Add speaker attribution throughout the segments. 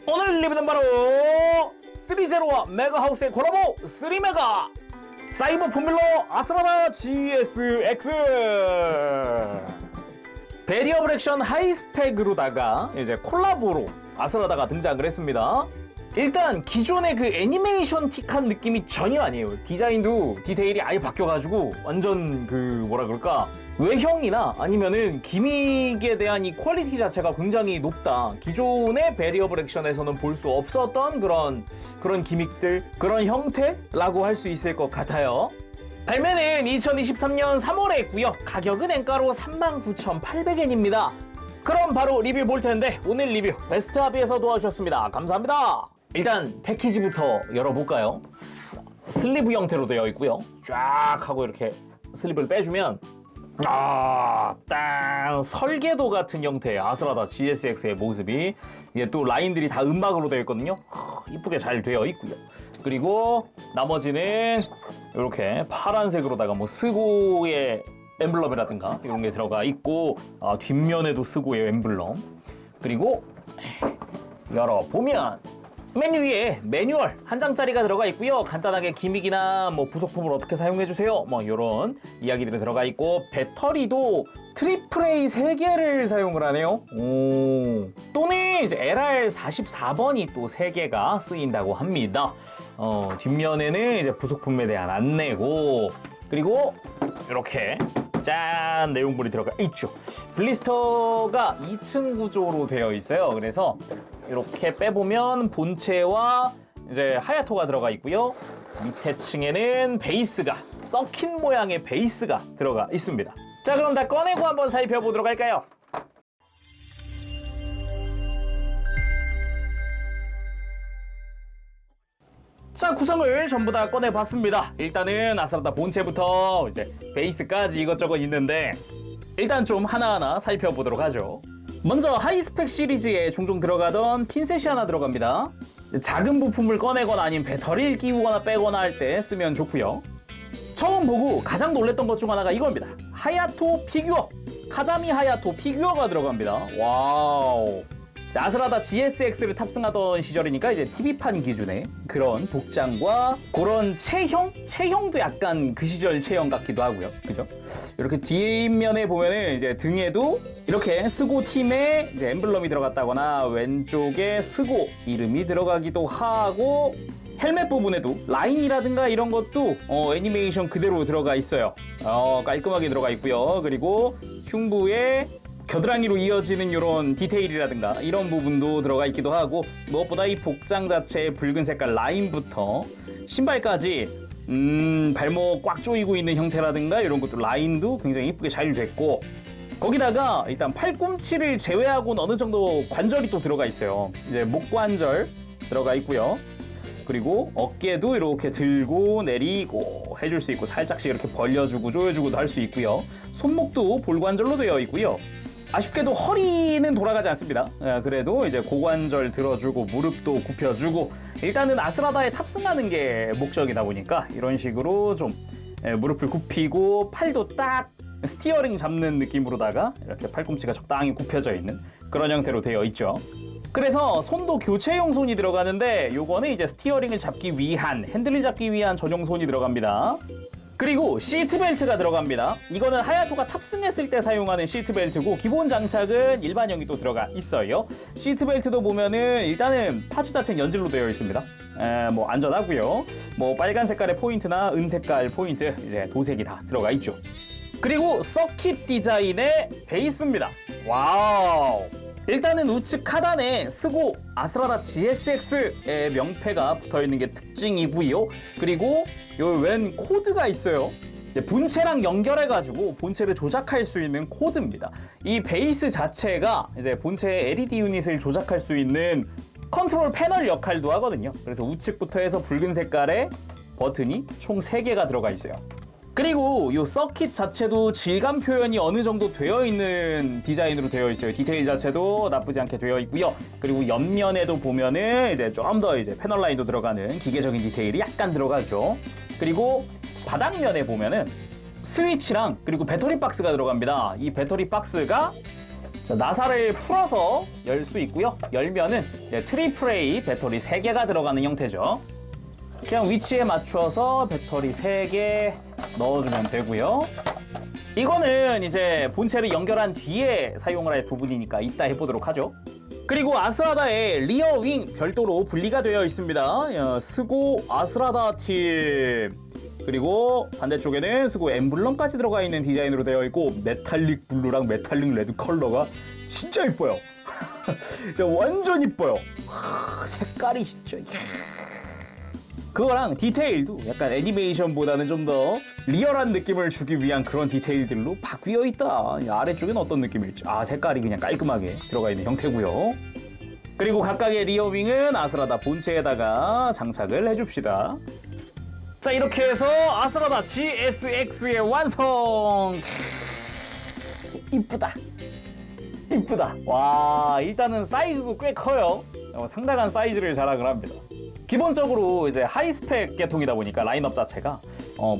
Speaker 1: 오늘 리뷰는 바로 3제로와 메가하우스의 콜라보 3메가 사이버 포뮬러 아스라다 GSX 베리어블 액션 하이스펙으로다가 이제 콜라보로 아스라다가 등장을 했습니다. 일단 기존의 그 애니메이션틱한 느낌이 전혀 아니에요. 디자인도 디테일이 아예 바뀌어가지고 완전 그 뭐라 그럴까, 외형이나 아니면은 기믹에 대한 이 퀄리티 자체가 굉장히 높다. 기존의 베리어블 액션에서는 볼 수 없었던 그런 기믹들, 그런 형태라고 할 수 있을 것 같아요. 발매는 2023년 3월에 했고요. 가격은 엔가로 39,800엔입니다. 그럼 바로 리뷰 볼 텐데 오늘 리뷰 베스트합의에서 도와주셨습니다. 감사합니다. 일단 패키지부터 열어볼까요? 슬리브 형태로 되어 있고요. 쫙 하고 이렇게 슬리브를 빼주면 딱 설계도 같은 형태의 아스라다 GSX의 모습이, 이게 또 라인들이 다 은박으로 되어 있거든요. 이쁘게 잘 되어 있고요. 그리고 나머지는 이렇게 파란색으로다가 뭐 스고의 엠블럼이라든가 이런 게 들어가 있고, 뒷면에도 스고의 엠블럼, 그리고 열어보면 메뉴 위에 매뉴얼 한 장짜리가 들어가 있고요. 간단하게 기믹이나 뭐 부속품을 어떻게 사용해주세요, 뭐 이런 이야기들이 들어가 있고, 배터리도 AAA 3개를 사용을 하네요. 또는 이제 LR44번이 또 3개가 쓰인다고 합니다. 뒷면에는 이제 부속품에 대한 안내고, 그리고 이렇게 짠 내용물이 들어가 있죠. 블리스터가 2층 구조로 되어 있어요. 그래서 이렇게 빼보면 본체와 이제 하야토가 들어가 있고요. 밑에 층에는 베이스가 서킷 모양의 베이스가 들어가 있습니다. 자, 그럼 다 꺼내고 한번 살펴보도록 할까요? 자, 구성을 전부 다 꺼내봤습니다. 일단은 아스라다 본체부터 이제 베이스까지 이것저것 있는데, 일단 좀 하나하나 살펴보도록 하죠. 먼저 하이스펙 시리즈에 종종 들어가던 핀셋이 하나 들어갑니다. 작은 부품을 꺼내거나 아니면 배터리를 끼우거나 빼거나 할 때 쓰면 좋고요. 처음 보고 가장 놀랬던 것 중 하나가 이겁니다. 하야토 피규어, 카자미 하야토 피규어가 들어갑니다. 와우. 자, 아스라다 GSX를 탑승하던 시절이니까 이제 TV판 기준의 그런 복장과 그런 체형도 약간 그 시절 체형 같기도 하고요. 그죠? 이렇게 뒷면에 보면은 이제 등에도 이렇게 스고 팀의 이제 엠블럼이 들어갔다거나 왼쪽에 스고 이름이 들어가기도 하고, 헬멧 부분에도 라인이라든가 이런 것도 애니메이션 그대로 들어가 있어요. 깔끔하게 들어가 있고요. 그리고 흉부에 겨드랑이로 이어지는 이런 디테일이라든가 이런 부분도 들어가 있기도 하고, 무엇보다 이 복장 자체의 붉은 색깔 라인부터 신발까지 발목 꽉 조이고 있는 형태라든가 이런 것도 라인도 굉장히 이쁘게 잘 됐고, 거기다가 일단 팔꿈치를 제외하고는 어느 정도 관절이 또 들어가 있어요. 이제 목 관절 들어가 있고요. 그리고 어깨도 이렇게 들고 내리고 해줄 수 있고, 살짝씩 이렇게 벌려주고 조여주고도 할 수 있고요. 손목도 볼관절로 되어 있고요. 아쉽게도 허리는 돌아가지 않습니다. 그래도 이제 고관절 들어주고 무릎도 굽혀주고, 일단은 아스라다에 탑승하는 게 목적이다 보니까 이런 식으로 좀 무릎을 굽히고 팔도 딱 스티어링 잡는 느낌으로다가 이렇게 팔꿈치가 적당히 굽혀져 있는 그런 형태로 되어 있죠. 그래서 손도 교체용 손이 들어가는데, 요거는 이제 스티어링을 잡기 위한, 핸들을 잡기 위한 전용 손이 들어갑니다. 그리고 시트벨트가 들어갑니다. 이거는 하야토가 탑승했을 때 사용하는 시트벨트고, 기본 장착은 일반형이 또 들어가 있어요. 시트벨트도 보면은 일단은 파츠 자체는 연질로 되어 있습니다. 뭐 안전하고요. 뭐 빨간 색깔의 포인트나 은색깔 포인트, 이제 도색이 다 들어가 있죠. 그리고 서킷 디자인의 베이스입니다. 와우. 일단은 우측 하단에 스고 아스라다 GSX의 명패가 붙어있는 게 특징이고요. 그리고 요 왼 코드가 있어요. 본체랑 연결해가지고 본체를 조작할 수 있는 코드입니다. 이 베이스 자체가 이제 본체의 LED 유닛을 조작할 수 있는 컨트롤 패널 역할도 하거든요. 그래서 우측부터 해서 붉은 색깔의 버튼이 총 3개가 들어가 있어요. 그리고 이 서킷 자체도 질감 표현이 어느 정도 되어 있는 디자인으로 되어 있어요. 디테일 자체도 나쁘지 않게 되어 있고요. 그리고 옆면에도 보면은 이제 좀 더 이제 패널 라인도 들어가는 기계적인 디테일이 약간 들어가죠. 그리고 바닥면에 보면은 스위치랑 그리고 배터리 박스가 들어갑니다. 이 배터리 박스가 자, 나사를 풀어서 열 수 있고요. 열면은 이제 트리플 A 배터리 3개가 들어가는 형태죠. 그냥 위치에 맞춰서 배터리 3개 넣어주면 되고요. 이거는 이제 본체를 연결한 뒤에 사용을 할 부분이니까 이따 해보도록 하죠. 그리고 아스라다의 리어 윙 별도로 분리가 되어 있습니다. 스고 아스라다 팀. 그리고 반대쪽에는 스고 엠블럼까지 들어가 있는 디자인으로 되어 있고 메탈릭 블루랑 메탈릭 레드 컬러가 진짜 이뻐요. 진짜 완전 이뻐요. 색깔이 진짜. 그거랑 디테일도 약간 애니메이션보다는 좀 더 리얼한 느낌을 주기 위한 그런 디테일들로 바뀌어 있다. 아래쪽엔 어떤 느낌일지. 색깔이 그냥 깔끔하게 들어가 있는 형태고요. 그리고 각각의 리어윙은 아스라다 본체에다가 장착을 해줍시다. 자, 이렇게 해서 아스라다 GSX의 완성! 이쁘다. 이쁘다. 와, 일단은 사이즈도 꽤 커요. 상당한 사이즈를 자랑을 합니다. 기본적으로 이제 하이스펙 계통이다 보니까 라인업 자체가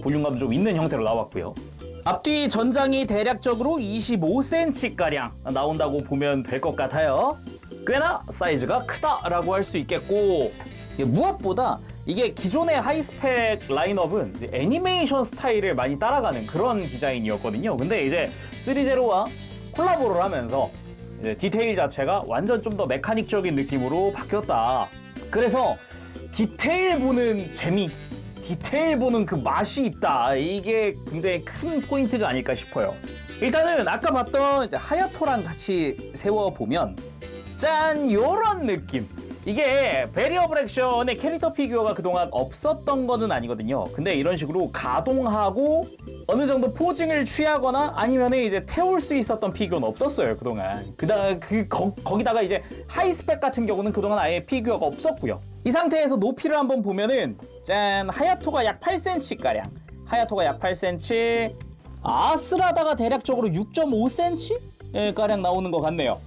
Speaker 1: 볼륨감 좀 있는 형태로 나왔고요. 앞뒤 전장이 대략적으로 25cm가량 나온다고 보면 될 것 같아요. 꽤나 사이즈가 크다라고 할 수 있겠고, 무엇보다 이게 기존의 하이스펙 라인업은 이제 애니메이션 스타일을 많이 따라가는 그런 디자인이었거든요. 근데 이제 3제로와 콜라보를 하면서 이제 디테일 자체가 완전 좀 더 메카닉적인 느낌으로 바뀌었다. 그래서 디테일 보는 재미, 디테일 보는 그 맛이 있다. 이게 굉장히 큰 포인트가 아닐까 싶어요. 일단은 아까 봤던 이제 하야토랑 같이 세워보면 짠! 요런 느낌. 이게 베리어블 액션의 캐릭터 피규어가 그동안 없었던 거는 아니거든요. 근데 이런 식으로 가동하고 어느 정도 포징을 취하거나 아니면 이제 태울 수 있었던 피규어는 없었어요, 그동안. 거기다가 이제 하이스펙 같은 경우는 그동안 아예 피규어가 없었고요. 이 상태에서 높이를 한번 보면은 짠! 하야토가 약 8cm가량. 하야토가 약 8cm. 아스라다가 대략적으로 6.5cm? 가량 나오는 것 같네요.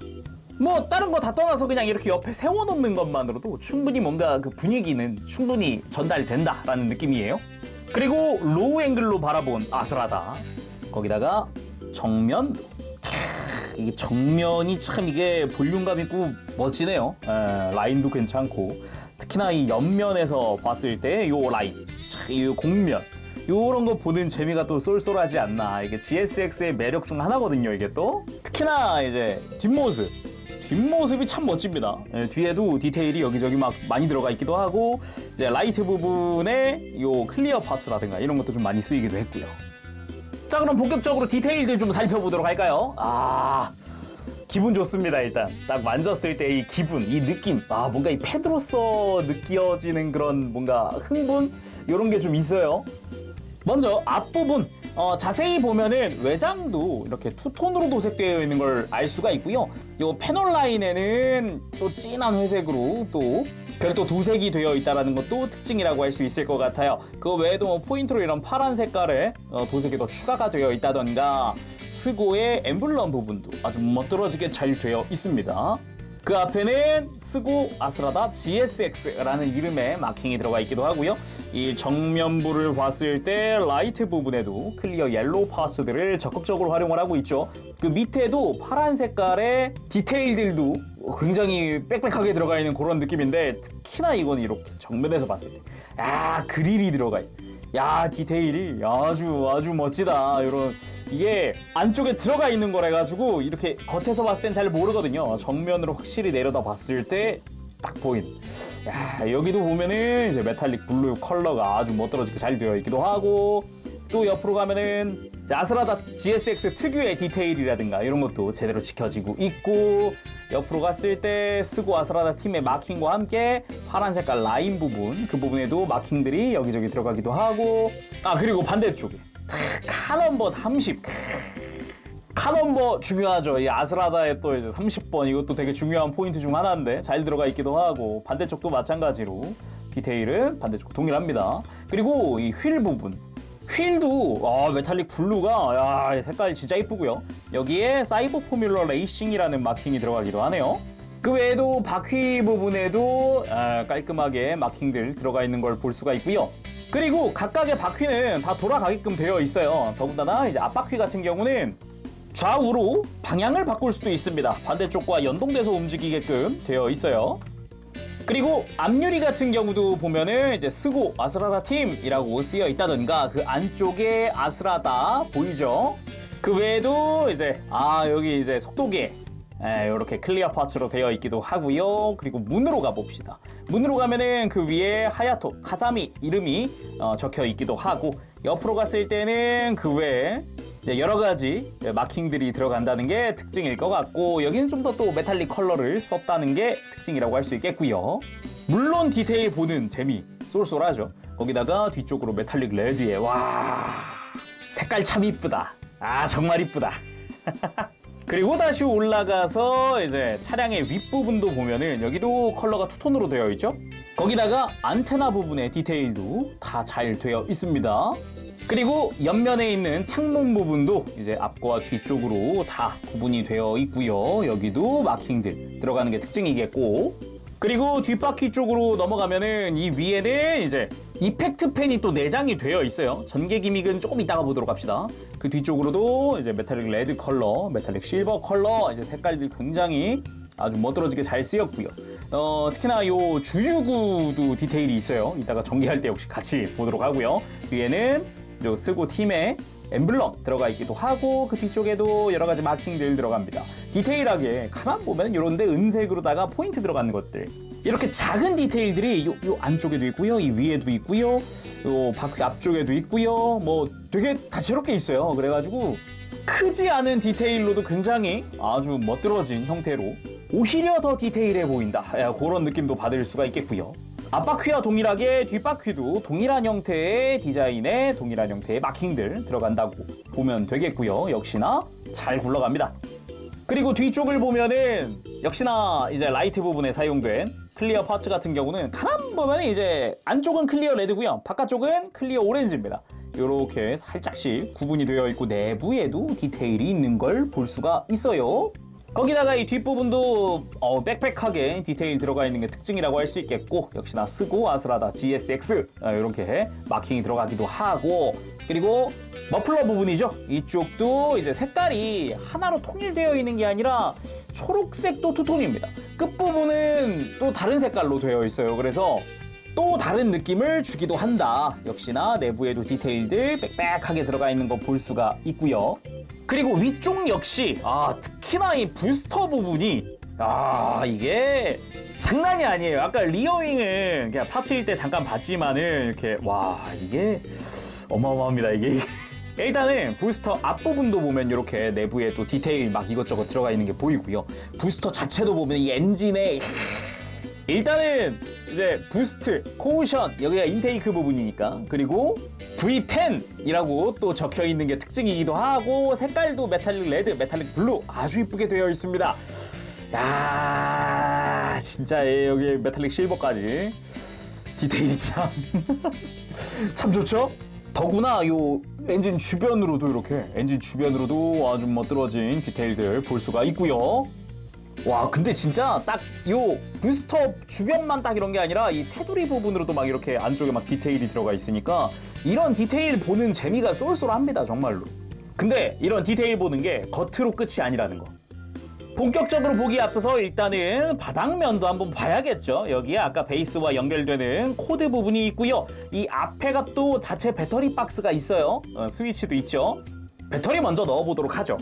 Speaker 1: 뭐 다른 거 다 떠나서 그냥 이렇게 옆에 세워놓는 것만으로도 충분히 뭔가 그 분위기는 충분히 전달된다라는 느낌이에요. 그리고 로우 앵글로 바라본 아스라다. 거기다가 정면도. 이게 정면이 참 이게 볼륨감 있고 멋지네요. 라인도 괜찮고 특히나 이 옆면에서 봤을 때 요 라인, 이 공면 요런 거 보는 재미가 또 쏠쏠하지 않나. 이게 GSX의 매력 중 하나거든요. 이게 또 특히나 이제 뒷모습이 참 멋집니다. 뒤에도 디테일이 여기저기 막 많이 들어가 있기도 하고 이제 라이트 부분에 요 클리어 파츠라든가 이런 것도 좀 많이 쓰이기도 했고요. 자, 그럼 본격적으로 디테일들 좀 살펴보도록 할까요? 기분 좋습니다. 일단 딱 만졌을 때 이 기분, 이 느낌, 뭔가 이 패드로서 느껴지는 그런 뭔가 흥분 이런 게 좀 있어요. 먼저 앞부분 자세히 보면은 외장도 이렇게 투톤으로 도색되어 있는 걸 알 수가 있고요. 요 패널 라인에는 또 진한 회색으로 또 별도 도색이 되어 있다는 것도 특징이라고 할 수 있을 것 같아요. 그 외에도 뭐 포인트로 이런 파란 색깔의 도색이 더 추가가 되어 있다던가 스고의 엠블럼 부분도 아주 멋들어지게 잘 되어 있습니다. 그 앞에는 스고 아스라다 GSX라는 이름의 마킹이 들어가 있기도 하고요. 이 정면부를 봤을 때 라이트 부분에도 클리어 옐로우 파츠들을 적극적으로 활용을 하고 있죠. 그 밑에도 파란 색깔의 디테일들도 굉장히 빽빽하게 들어가 있는 그런 느낌인데 특히나 이건 이렇게 정면에서 봤을 때 그릴이 들어가 있어. 디테일이 아주 멋지다. 이런 이게 안쪽에 들어가 있는 거라 가지고 이렇게 겉에서 봤을 땐 잘 모르거든요. 정면으로 확실히 내려다 봤을 때 딱 보이는. 여기도 보면은 이제 메탈릭 블루 컬러가 아주 멋들어지게 잘 되어 있기도 하고 또 옆으로 가면은 아스라다 GSX 특유의 디테일이라든가 이런 것도 제대로 지켜지고 있고 옆으로 갔을 때 스고 아스라다 팀의 마킹과 함께 파란 색깔 라인 부분 그 부분에도 마킹들이 여기저기 들어가기도 하고 그리고 반대쪽에 카넘버 30 카넘버 중요하죠. 이 아스라다의 또 이제 30번 이것도 되게 중요한 포인트 중 하나인데 잘 들어가 있기도 하고 반대쪽도 마찬가지로 디테일은 반대쪽 동일합니다. 그리고 이 휠 부분 휠도 메탈릭 블루가 색깔 진짜 이쁘고요. 여기에 사이버 포뮬러 레이싱이라는 마킹이 들어가기도 하네요. 그 외에도 바퀴 부분에도 깔끔하게 마킹들 들어가 있는 걸 볼 수가 있고요. 그리고 각각의 바퀴는 다 돌아가게끔 되어 있어요. 더군다나 이제 앞바퀴 같은 경우는 좌우로 방향을 바꿀 수도 있습니다. 반대쪽과 연동돼서 움직이게끔 되어 있어요. 그리고 앞유리 같은 경우도 보면은 이제 스고 아스라다 팀이라고 쓰여 있다던가 그 안쪽에 아스라다 보이죠? 그 외에도 이제 여기 이제 속도계 이렇게 클리어 파츠로 되어 있기도 하고요. 그리고 문으로 가봅시다. 문으로 가면은 그 위에 하야토 카자미 이름이 적혀 있기도 하고, 옆으로 갔을 때는 그 외에 여러 가지 마킹들이 들어간다는 게 특징일 것 같고, 여기는 좀 더 또 메탈릭 컬러를 썼다는 게 특징이라고 할 수 있겠고요. 물론 디테일 보는 재미 쏠쏠하죠. 거기다가 뒤쪽으로 메탈릭 레드에 와 색깔 참 이쁘다. 정말 이쁘다. 그리고 다시 올라가서 이제 차량의 윗부분도 보면은 여기도 컬러가 투톤으로 되어 있죠. 거기다가 안테나 부분의 디테일도 다 잘 되어 있습니다. 그리고 옆면에 있는 창문 부분도 이제 앞과 뒤쪽으로 다 구분이 되어 있고요. 여기도 마킹들 들어가는 게 특징이겠고, 그리고 뒷바퀴 쪽으로 넘어가면은 이 위에는 이제 이펙트 펜이 또 내장이 되어 있어요. 전개 기믹은 조금 이따가 보도록 합시다. 그 뒤쪽으로도 이제 메탈릭 레드 컬러, 메탈릭 실버 컬러 이제 색깔들이 굉장히 아주 멋들어지게 잘 쓰였고요. 특히나 요 주유구도 디테일이 있어요. 이따가 전개할 때 역시 같이 보도록 하고요. 뒤에는 요 스고 팀의 엠블럼 들어가 있기도 하고, 그 뒤쪽에도 여러 가지 마킹들 들어갑니다. 디테일하게 가만 보면 이런데 은색으로다가 포인트 들어가는 것들, 이렇게 작은 디테일들이 요 안쪽에도 있고요, 이 위에도 있고요, 요 바퀴 앞쪽에도 있고요, 뭐 되게 다채롭게 있어요. 그래가지고 크지 않은 디테일로도 굉장히 아주 멋들어진 형태로 오히려 더 디테일해 보인다, 그런 느낌도 받을 수가 있겠고요. 앞바퀴와 동일하게 뒷바퀴도 동일한 형태의 디자인에 동일한 형태의 마킹들 들어간다고 보면 되겠고요. 역시나 잘 굴러갑니다. 그리고 뒤쪽을 보면은 역시나 이제 라이트 부분에 사용된 클리어 파츠 같은 경우는 가만 보면 이제 안쪽은 클리어 레드고요, 바깥쪽은 클리어 오렌지입니다. 이렇게 살짝씩 구분이 되어 있고 내부에도 디테일이 있는 걸 볼 수가 있어요. 거기다가 이 뒷부분도 빽빽하게 디테일 들어가 있는 게 특징이라고 할 수 있겠고, 역시나 스고 아스라다 GSX 이렇게 마킹이 들어가기도 하고, 그리고 머플러 부분이죠. 이쪽도 이제 색깔이 하나로 통일되어 있는 게 아니라 초록색도 투톤입니다. 끝부분은 또 다른 색깔로 되어 있어요. 그래서 또 다른 느낌을 주기도 한다. 역시나 내부에도 디테일들 빽빽하게 들어가 있는 거 볼 수가 있고요. 그리고 위쪽 역시 특히나 이 부스터 부분이 이게 장난이 아니에요. 아까 리어윙은 그냥 파츠일 때 잠깐 봤지만은 이렇게 이게 어마어마합니다. 이게 일단은 부스터 앞부분도 보면 이렇게 내부에 또 디테일 막 이것저것 들어가 있는 게 보이고요. 부스터 자체도 보면 이 엔진에 일단은 이제 부스트, 코우션 여기가 인테이크 부분이니까, 그리고 V10이라고 또 적혀 있는 게 특징이기도 하고, 색깔도 메탈릭 레드, 메탈릭 블루 아주 이쁘게 되어 있습니다. 진짜 여기 메탈릭 실버까지 디테일이 참 좋죠? 더구나 요 엔진 주변으로도 아주 멋들어진 디테일들 볼 수가 있고요. 근데 진짜 딱 요 부스터 주변만 딱 이런 게 아니라 이 테두리 부분으로도 막 이렇게 안쪽에 막 디테일이 들어가 있으니까 이런 디테일 보는 재미가 쏠쏠합니다, 정말로. 근데 이런 디테일 보는 게 겉으로 끝이 아니라는 거. 본격적으로 보기에 앞서서 일단은 바닥면도 한번 봐야겠죠. 여기에 아까 베이스와 연결되는 코드 부분이 있고요. 이 앞에가 또 자체 배터리 박스가 있어요. 스위치도 있죠. 배터리 먼저 넣어보도록 하죠.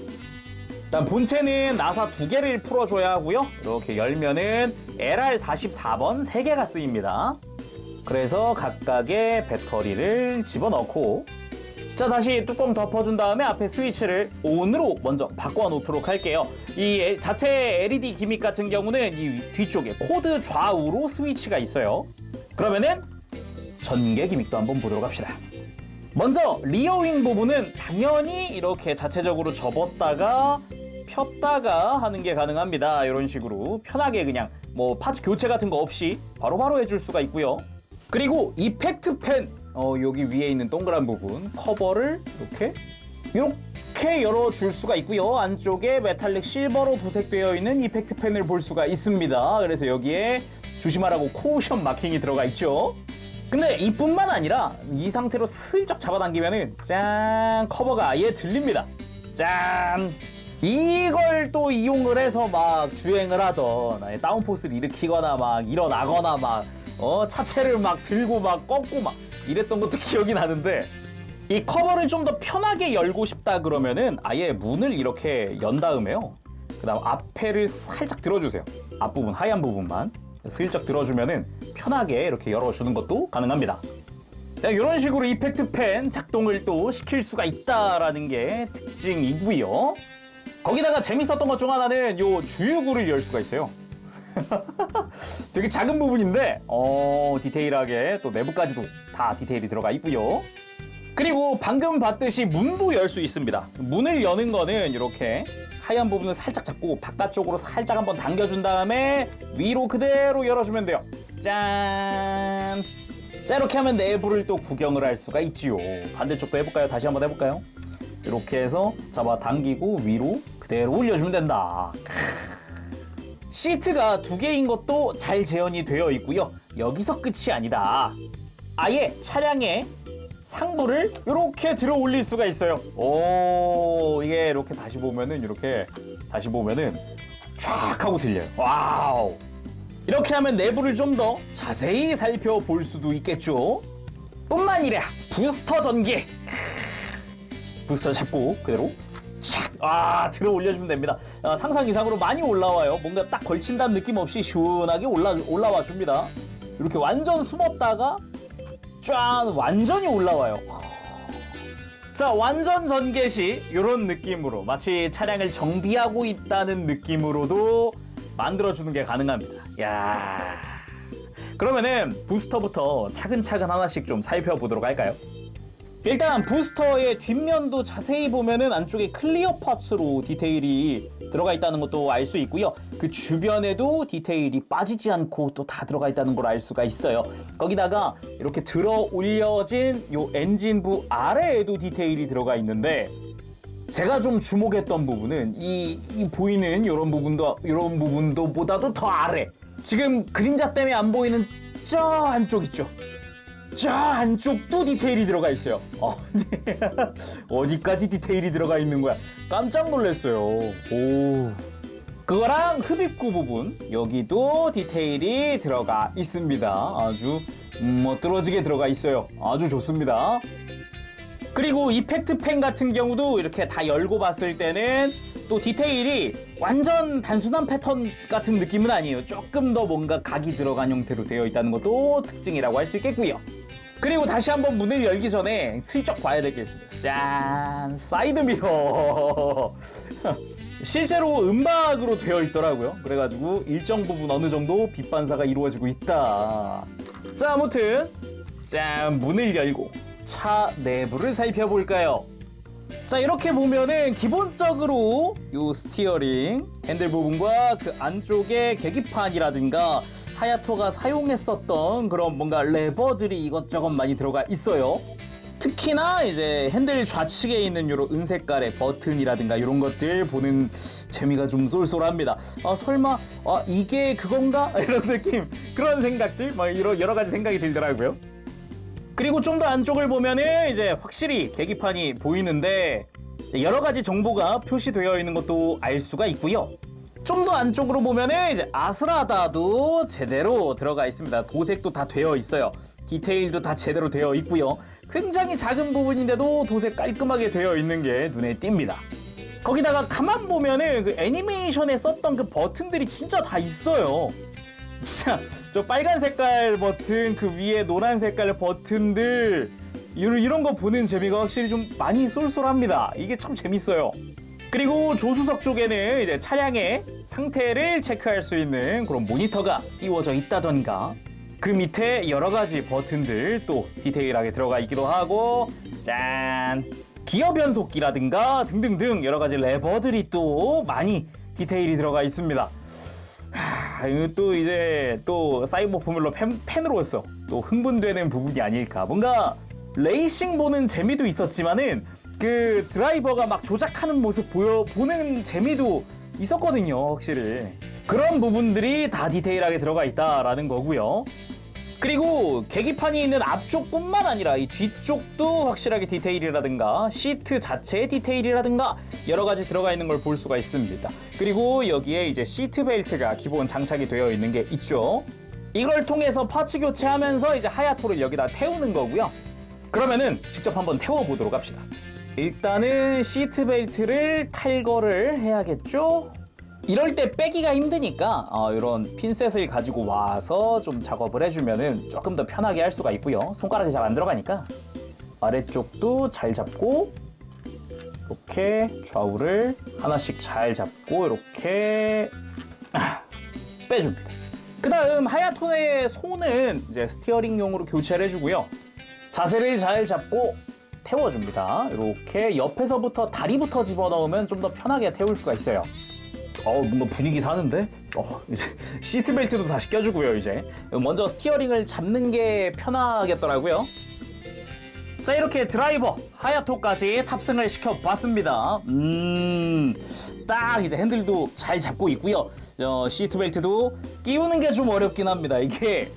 Speaker 1: 일단 본체는 나사 2개를 풀어줘야 하고요. 이렇게 열면은 LR44번 3개가 쓰입니다. 그래서 각각의 배터리를 집어넣고, 자, 다시 뚜껑 덮어준 다음에 앞에 스위치를 ON으로 먼저 바꿔놓도록 할게요. 이 자체 LED 기믹 같은 경우는 이 뒤쪽에 코드 좌우로 스위치가 있어요. 그러면은 전개 기믹도 한번 보도록 합시다. 먼저 리어윙 부분은 당연히 이렇게 자체적으로 접었다가 폈다가 하는 게 가능합니다. 이런 식으로 편하게 그냥 뭐 파츠 교체 같은 거 없이 바로바로 해줄 수가 있고요. 그리고 이펙트 펜 여기 위에 있는 동그란 부분 커버를 이렇게 열어줄 수가 있고요. 안쪽에 메탈릭 실버로 도색되어 있는 이펙트 펜을 볼 수가 있습니다. 그래서 여기에 조심하라고 코우션 마킹이 들어가 있죠. 근데 이뿐만 아니라 이 상태로 슬쩍 잡아당기면은 짠, 커버가 아예 들립니다. 짠. 이걸 또 이용을 해서 막 주행을 하던 다운포스를 일으키거나 막 일어나거나 막 차체를 막 들고 막 꺾고 막 이랬던 것도 기억이 나는데 이 커버를 좀 더 편하게 열고 싶다 그러면은 아예 문을 이렇게 연 다음에요. 그다음 앞에를 살짝 들어주세요. 앞부분 하얀 부분만 슬쩍 들어주면은 편하게 이렇게 열어주는 것도 가능합니다. 이런 식으로 이펙트 팬 작동을 또 시킬 수가 있다라는 게 특징이고요. 거기다가 재밌었던 것 중 하나는 요 주유구를 열 수가 있어요. 되게 작은 부분인데 디테일하게 또 내부까지도 다 디테일이 들어가 있고요. 그리고 방금 봤듯이 문도 열 수 있습니다. 문을 여는 거는 이렇게 하얀 부분을 살짝 잡고 바깥쪽으로 살짝 한번 당겨준 다음에 위로 그대로 열어주면 돼요. 짠! 자, 이렇게 하면 내부를 또 구경을 할 수가 있지요. 반대쪽도 해볼까요? 다시 한번 해볼까요? 이렇게 해서 잡아 당기고 위로 그대로 올려주면 된다. 시트가 2개인 것도 잘 재현이 되어 있고요. 여기서 끝이 아니다. 아예 차량에 상부를 이렇게 들어 올릴 수가 있어요. 이게 이렇게 다시 보면은 쫙 하고 들려요. 와우. 이렇게 하면 내부를 좀 더 자세히 살펴볼 수도 있겠죠. 뿐만 아니라 부스터 전기. 부스터 잡고 그대로 착 들어 올려주면 됩니다. 상상 이상으로 많이 올라와요. 뭔가 딱 걸친다는 느낌 없이 시원하게 올라와 줍니다. 이렇게 완전 숨었다가 쫙 완전히 올라와요. 자, 완전 전개시 이런 느낌으로 마치 차량을 정비하고 있다는 느낌으로도 만들어주는 게 가능합니다. 야, 그러면은 부스터부터 차근차근 하나씩 좀 살펴보도록 할까요? 일단 부스터의 뒷면도 자세히 보면은 안쪽에 클리어 파츠로 디테일이 들어가 있다는 것도 알 수 있고요. 그 주변에도 디테일이 빠지지 않고 또 다 들어가 있다는 걸 알 수가 있어요. 거기다가 이렇게 들어 올려진 요 엔진부 아래에도 디테일이 들어가 있는데 제가 좀 주목했던 부분은 이 보이는 이런 부분도 보다도 더 아래. 지금 그림자 때문에 안 보이는 저 안쪽 있죠. 저 안쪽도 디테일이 들어가 있어요. 어디까지 디테일이 들어가 있는 거야? 깜짝 놀랐어요. 오. 그거랑 흡입구 부분 여기도 디테일이 들어가 있습니다. 아주 멋들어지게 들어가 있어요. 아주 좋습니다. 그리고 이펙트 팬 같은 경우도 이렇게 다 열고 봤을 때는 또 디테일이 완전 단순한 패턴 같은 느낌은 아니에요. 조금 더 뭔가 각이 들어간 형태로 되어 있다는 것도 특징이라고 할 수 있겠고요. 그리고 다시 한번 문을 열기 전에 슬쩍 봐야 될 게 있습니다. 짠! 사이드미러! 실제로 음박으로 되어 있더라고요. 그래가지고 일정 부분 어느 정도 빛 반사가 이루어지고 있다. 자, 아무튼 짠! 문을 열고 차 내부를 살펴볼까요? 자, 이렇게 보면은 기본적으로 요 스티어링 핸들 부분과 그 안쪽에 계기판이라든가 하야토가 사용했었던 그런 뭔가 레버들이 이것저것 많이 들어가 있어요. 특히나 이제 핸들 좌측에 있는 요런 은색깔의 버튼이라든가 이런 것들 보는 재미가 좀 쏠쏠합니다. 설마 이게 그건가? 이런 느낌, 그런 생각들 막 여러 가지 생각이 들더라고요. 그리고 좀 더 안쪽을 보면은 이제 확실히 계기판이 보이는데 여러 가지 정보가 표시되어 있는 것도 알 수가 있고요. 좀 더 안쪽으로 보면은 이제 아스라다도 제대로 들어가 있습니다. 도색도 다 되어 있어요. 디테일도 다 제대로 되어 있고요. 굉장히 작은 부분인데도 도색 깔끔하게 되어 있는 게 눈에 띕니다. 거기다가 가만 보면은 그 애니메이션에 썼던 그 버튼들이 진짜 다 있어요. 진짜 저 빨간 색깔 버튼, 그 위에 노란 색깔 버튼들 이런 거 보는 재미가 확실히 좀 많이 쏠쏠합니다. 이게 참 재밌어요. 그리고 조수석 쪽에는 이제 차량의 상태를 체크할 수 있는 그런 모니터가 띄워져 있다던가 그 밑에 여러 가지 버튼들 또 디테일하게 들어가 있기도 하고 짠! 기어 변속기라든가 등등등 여러 가지 레버들이 또 많이 디테일이 들어가 있습니다. 또 이제 또 사이버 포뮬러 팬으로서 또 흥분되는 부분이 아닐까. 뭔가 레이싱 보는 재미도 있었지만은 그 드라이버가 막 조작하는 모습 보는 재미도 있었거든요. 확실히 그런 부분들이 다 디테일하게 들어가 있다라는 거고요. 그리고 계기판이 있는 앞쪽뿐만 아니라 이 뒤쪽도 확실하게 디테일이라든가 시트 자체의 디테일이라든가 여러 가지 들어가 있는 걸 볼 수가 있습니다. 그리고 여기에 이제 시트 벨트가 기본 장착이 되어 있는 게 있죠. 이걸 통해서 파츠 교체하면서 이제 하야토를 여기다 태우는 거고요. 그러면은 직접 한번 태워보도록 합시다. 일단은 시트 벨트를 탈거를 해야겠죠? 이럴 때 빼기가 힘드니까 이런 핀셋을 가지고 와서 좀 작업을 해주면은 조금 더 편하게 할 수가 있고요. 손가락이 잘 안 들어가니까 아래쪽도 잘 잡고 이렇게 좌우를 하나씩 잘 잡고 이렇게 빼줍니다. 그 다음 하야토의 손은 이제 스티어링용으로 교체를 해주고요. 자세를 잘 잡고 태워줍니다. 이렇게 옆에서부터 다리부터 집어넣으면 좀 더 편하게 태울 수가 있어요. 뭔가 분위기 사는데? 이제 시트벨트도 다시 껴주고요, 이제. 먼저 스티어링을 잡는 게 편하겠더라고요. 자, 이렇게 드라이버, 하야토까지 탑승을 시켜봤습니다. 딱 이제 핸들도 잘 잡고 있고요. 시트벨트도 끼우는 게 좀 어렵긴 합니다. 이게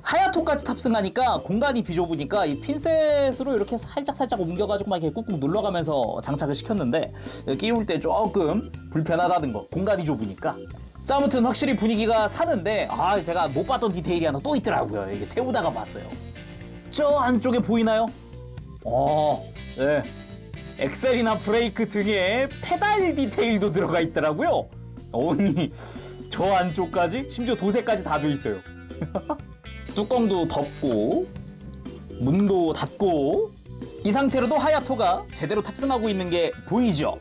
Speaker 1: 하야토까지 탑승하니까 공간이 비좁으니까 이 핀셋으로 이렇게 살짝 옮겨가지고 막 이렇게 꾹꾹 눌러가면서 장착을 시켰는데 끼울 때 조금 불편하다는 거, 공간이 좁으니까. 자, 아무튼 확실히 분위기가 사는데 제가 못 봤던 디테일이 하나 또 있더라고요. 이게 태우다가 봤어요. 저 안쪽에 보이나요? 네. 엑셀이나 브레이크 등에 페달 디테일도 들어가 있더라고요. 아니, 저 안쪽까지 심지어 도색까지 다 돼 있어요. 뚜껑도 덮고 문도 닫고 이 상태로도 하야토가 제대로 탑승하고 있는 게 보이죠?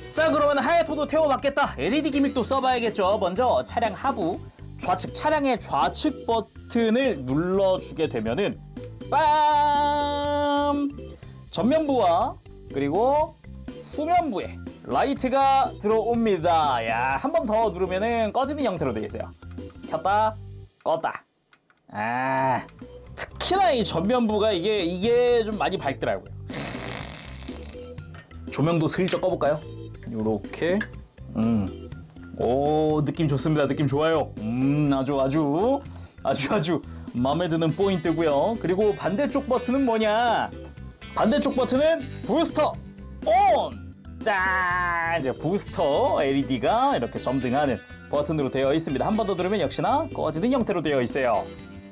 Speaker 1: 자, 그러면 하야토도 태워봤겠다. LED 기믹도 써봐야겠죠. 먼저 차량 하부 좌측 차량의 좌측 버튼을 눌러주게 되면은 빰! 전면부와 그리고 후면부에 라이트가 들어옵니다. 야, 한 번 더 누르면은 꺼지는 형태로 되어 있어요. 켰다, 껐다. 특히나 이 전면부가 이게 좀 많이 밝더라고요. 조명도 슬쩍 꺼볼까요? 요렇게. 오, 느낌 좋습니다. 느낌 좋아요. 아주 마음에 드는 포인트고요. 그리고 반대쪽 버튼은 뭐냐? 반대쪽 버튼은 부스터 온! 짠! 이제 부스터 LED가 이렇게 점등하는 버튼으로 되어 있습니다. 한 번 더 누르면 역시나 꺼지는 형태로 되어 있어요.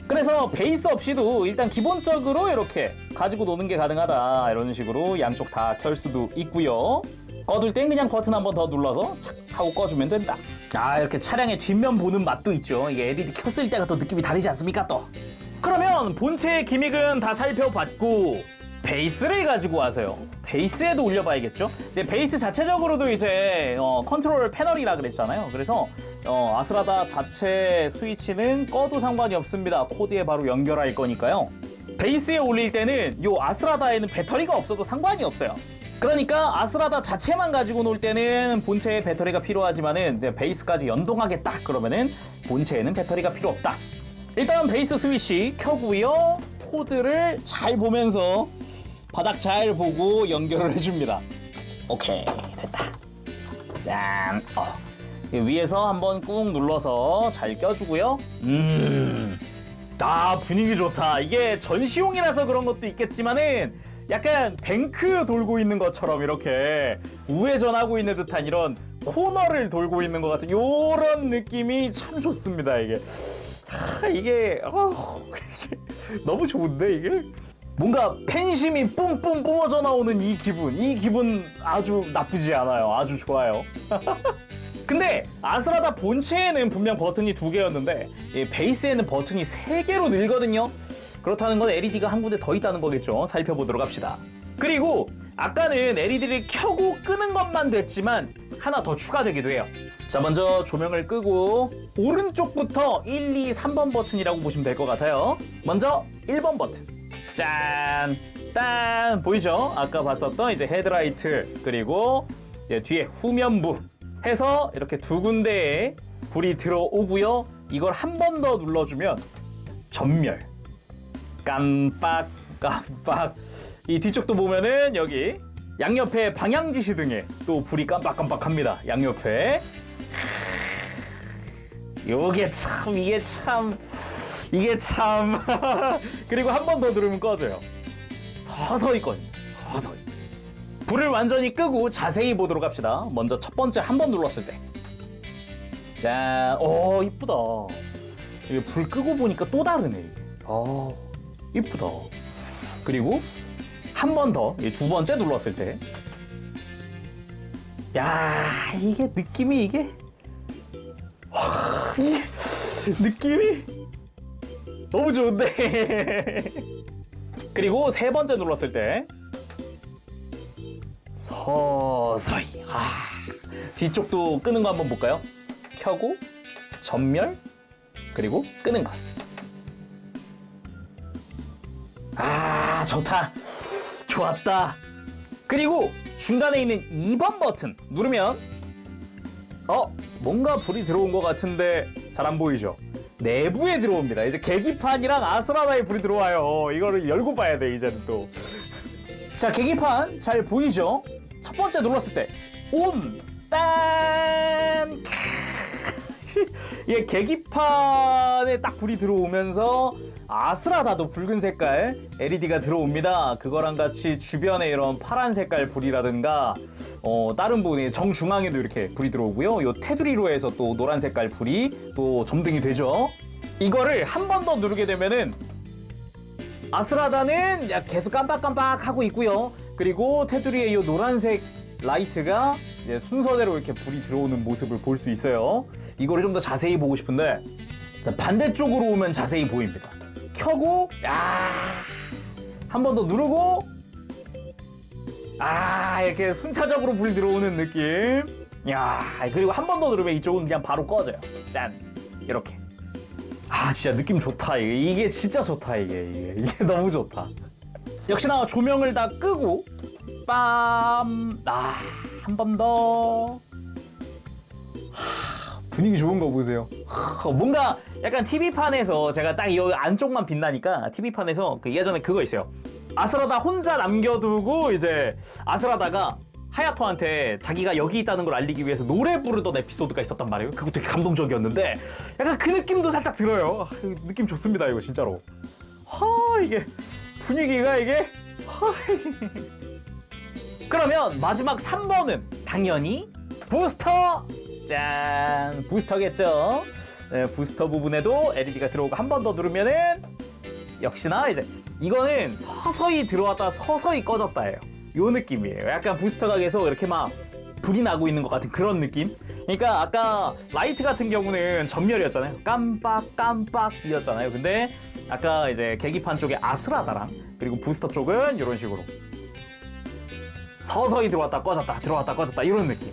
Speaker 1: 그래서 베이스 없이도 일단 기본적으로 이렇게 가지고 노는 게 가능하다. 이런 식으로 양쪽 다 켤 수도 있고요. 꺼둘 땐 그냥 버튼 한 번 더 눌러서 착 하고 꺼주면 된다. 이렇게 차량의 뒷면 보는 맛도 있죠. 이게 LED 켰을 때가 또 느낌이 다르지 않습니까 또? 그러면 본체의 기믹은 다 살펴봤고 베이스를 가지고 와서요. 베이스에도 올려봐야겠죠. 이제 베이스 자체적으로도 이제 컨트롤 패널이라 그랬잖아요. 그래서 아스라다 자체 스위치는 꺼도 상관이 없습니다. 코드에 바로 연결할 거니까요. 베이스에 올릴 때는 요 아스라다에는 배터리가 없어도 상관이 없어요. 그러니까 아스라다 자체만 가지고 놀 때는 본체에 배터리가 필요하지만은 이제 베이스까지 연동하겠다 그러면은 본체에는 배터리가 필요 없다. 일단 베이스 스위치 켜고요. 코드를 잘 보면서 바닥 잘 보고 연결을 해줍니다. 오케이, 됐다. 짠. 위에서 한번 꾹 눌러서 잘 껴주고요. 분위기 좋다. 이게 전시용이라서 그런 것도 있겠지만은 약간 뱅크 돌고 있는 것처럼 이렇게 우회전하고 있는 듯한 이런 코너를 돌고 있는 것 같은 이런 느낌이 참 좋습니다. 이게 너무 좋은데 이게 뭔가 팬심이 뿜뿜 뿜어져 나오는 이 기분 아주 나쁘지 않아요. 아주 좋아요. 근데 아스라다 본체에는 분명 버튼이 2개였는데 베이스에는 버튼이 3개로 늘거든요. 그렇다는 건 LED가 한 군데 더 있다는 거겠죠. 살펴보도록 합시다. 그리고 아까는 LED를 켜고 끄는 것만 됐지만 하나 더 추가되기도 해요. 자, 먼저 조명을 끄고 오른쪽부터 1, 2, 3번 버튼이라고 보시면 될 것 같아요. 먼저 1번 버튼. 짠! 딴! 보이죠? 아까 봤었던 이제 헤드라이트 그리고 뒤에 후면부 해서 이렇게 2군데에 불이 들어오고요. 이걸 한 번 더 눌러주면 전멸. 깜빡. 이 뒤쪽도 보면은 여기 양옆에 방향지시 등에 또 불이 깜빡깜빡합니다. 양옆에. 이게 참 이게 참. 그리고 한 번 더 누르면 꺼져요. 서서히 꺼집니다. 서서히. 불을 완전히 끄고 자세히 보도록 합시다. 먼저 첫 번째 한 번 눌렀을 때. 짠. 이쁘다. 이게 불 끄고 보니까 또 다르네 이게. 이쁘다. 그리고 한 번 더, 두 번째 눌렀을 때. 야, 이게 느낌이 이게. 이게 느낌이 너무 좋은데. 그리고 세 번째 눌렀을 때 서서히. 뒤쪽도 끄는 거 한번 볼까요? 켜고 전멸 그리고 끄는 거. 좋다. 좋았다. 그리고 중간에 있는 2번 버튼 누르면 뭔가 불이 들어온 것 같은데 잘 안 보이죠? 내부에 들어옵니다. 이제 계기판이랑 아스라다에 불이 들어와요. 이거를 열고 봐야 돼 이제는 또. 자, 계기판 잘 보이죠? 첫 번째 눌렀을 때 온! 딴! 이게 계기판에 딱 불이 들어오면서 아스라다도 붉은 색깔 LED가 들어옵니다. 그거랑 같이 주변에 이런 파란 색깔 불이라든가 다른 부분에 정중앙에도 이렇게 불이 들어오고요. 요 테두리로 해서 또 노란 색깔 불이 또 점등이 되죠. 이거를 한 번 더 누르게 되면은 아스라다는 계속 깜빡깜빡 하고 있고요. 그리고 테두리에 이 노란색 라이트가 이제 순서대로 이렇게 불이 들어오는 모습을 볼 수 있어요. 이거를 좀 더 자세히 보고 싶은데, 자, 반대쪽으로 오면 자세히 보입니다. 켜고 한 번 더 누르고 이렇게 순차적으로 불이 들어오는 느낌. 그리고 한 번 더 누르면 이쪽은 그냥 바로 꺼져요. 짠. 이렇게. 진짜 느낌 좋다. 이게 진짜 좋다. 이게 너무 좋다. 역시나 조명을 다 끄고 빰. 한 번 더. 분위기 좋은 거 보세요. 뭔가 약간 TV판에서 제가 딱 이 안쪽만 빛나니까 TV판에서 예전에 그거 있어요. 아스라다 혼자 남겨두고 이제 아스라다가 하야토한테 자기가 여기 있다는 걸 알리기 위해서 노래 부르던 에피소드가 있었단 말이에요. 그거 되게 감동적이었는데 약간 그 느낌도 살짝 들어요. 느낌 좋습니다 이거 진짜로. 이게 분위기가 이게. 그러면 마지막 3번은 당연히 부스터! 짠! 부스터겠죠? 네, 부스터 부분에도 LED가 들어오고 한 번 더 누르면은 역시나 이제 이거는 서서히 들어왔다 서서히 꺼졌다예요. 요 느낌이에요. 약간 부스터가 계속 이렇게 막 불이 나고 있는 것 같은 그런 느낌? 그러니까 아까 라이트 같은 경우는 전멸이었잖아요. 깜빡깜빡이었잖아요. 근데 아까 이제 계기판 쪽에 아스라다랑 그리고 부스터 쪽은 이런 식으로 서서히 들어왔다 꺼졌다 들어왔다 꺼졌다 이런 느낌.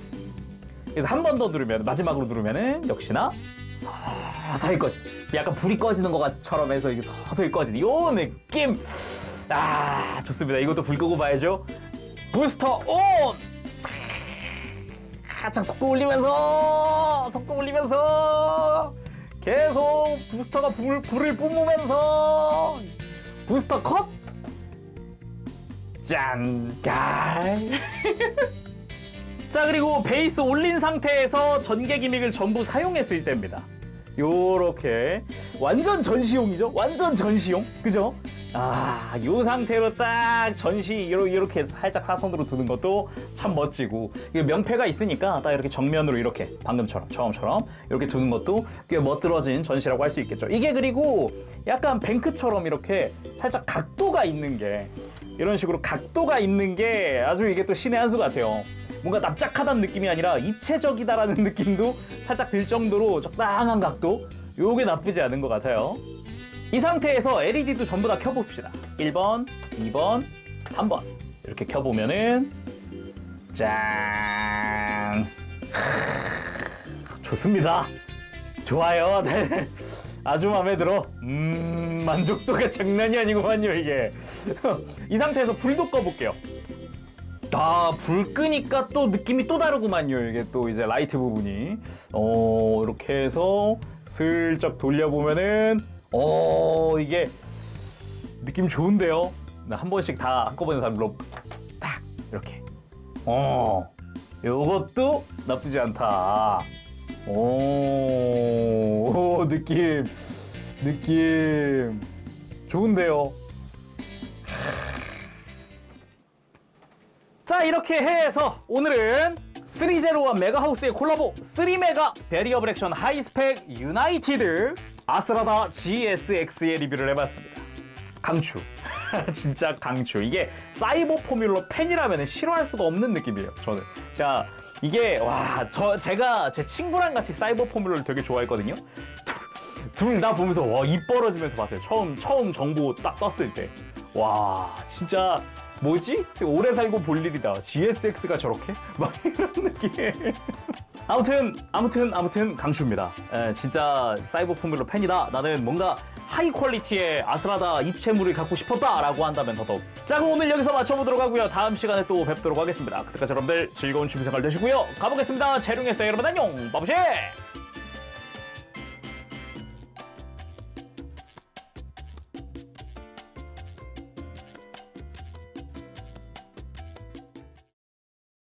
Speaker 1: 그래서 한 번 더 누르면 마지막으로 누르면은 역시나 서서히 꺼지. 약간 불이 꺼지는 것처럼 해서 이게 서서히 꺼지는 요 느낌. 좋습니다. 이것도 불 끄고 봐야죠. 부스터 온. 가창 속도 올리면서 계속 부스터가 불을 뿜으면서 부스터 컷. 짠! 깔! 자, 그리고 베이스 올린 상태에서 전개 기믹을 전부 사용했을 때입니다. 요렇게 완전 전시용이죠? 완전 전시용, 그죠? 요 상태로 딱 전시 이렇게 살짝 사선으로 두는 것도 참 멋지고, 이게 명패가 있으니까 딱 이렇게 정면으로 이렇게 방금처럼 처음처럼 이렇게 두는 것도 꽤 멋들어진 전시라고 할 수 있겠죠. 이게 그리고 약간 뱅크처럼 이렇게 살짝 각도가 있는 게, 이런 식으로 각도가 있는 게 아주 이게 또 신의 한 수 같아요. 뭔가 납작하다는 느낌이 아니라 입체적이다라는 느낌도 살짝 들 정도로 적당한 각도, 요게 나쁘지 않은 것 같아요. 이 상태에서 LED도 전부 다 켜봅시다. 1번, 2번, 3번 이렇게 켜보면은 짠! 좋습니다. 좋아요. 네. 아주 마음에 들어. 만족도가 장난이 아니구만요 이게. 이 상태에서 불도 꺼볼게요. 불 끄니까 또 느낌이 또 다르구만요. 이게 또 이제 라이트 부분이 이렇게 해서 슬쩍 돌려보면은 이게 느낌 좋은데요. 한 번씩 다 한꺼번에 다 눌러 딱 이렇게. 요것도 나쁘지 않다. 느낌. 느낌 좋은데요. 자, 이렇게 해서 오늘은 3제로와 메가하우스의 콜라보 3메가 베리어블 액션 하이스펙 유나이티드 아스라다 GSX의 리뷰를 해봤습니다. 강추. 진짜 강추. 이게 사이버 포뮬러 팬이라면 싫어할 수가 없는 느낌이에요, 저는. 자, 이게 제가 제 친구랑 같이 사이버 포뮬러를 되게 좋아했거든요. 둘 다 보면서 입 벌어지면서 봤어요. 처음 정보 딱 떴을 때. 와, 진짜 뭐지? 오래 살고 볼 일이다. GSX가 저렇게? 막 이런 느낌. 아무튼 강추입니다. 진짜 사이버 포뮬러 팬이다. 나는 뭔가 하이 퀄리티의 아스라다 입체물을 갖고 싶었다라고 한다면 더더욱. 자, 그럼 오늘 여기서 마쳐보도록 하고요. 다음 시간에 또 뵙도록 하겠습니다. 그때까지 여러분들 즐거운 취미생활 되시고요. 가보겠습니다. 재룡이었어요. 여러분 안녕. 바보쉐!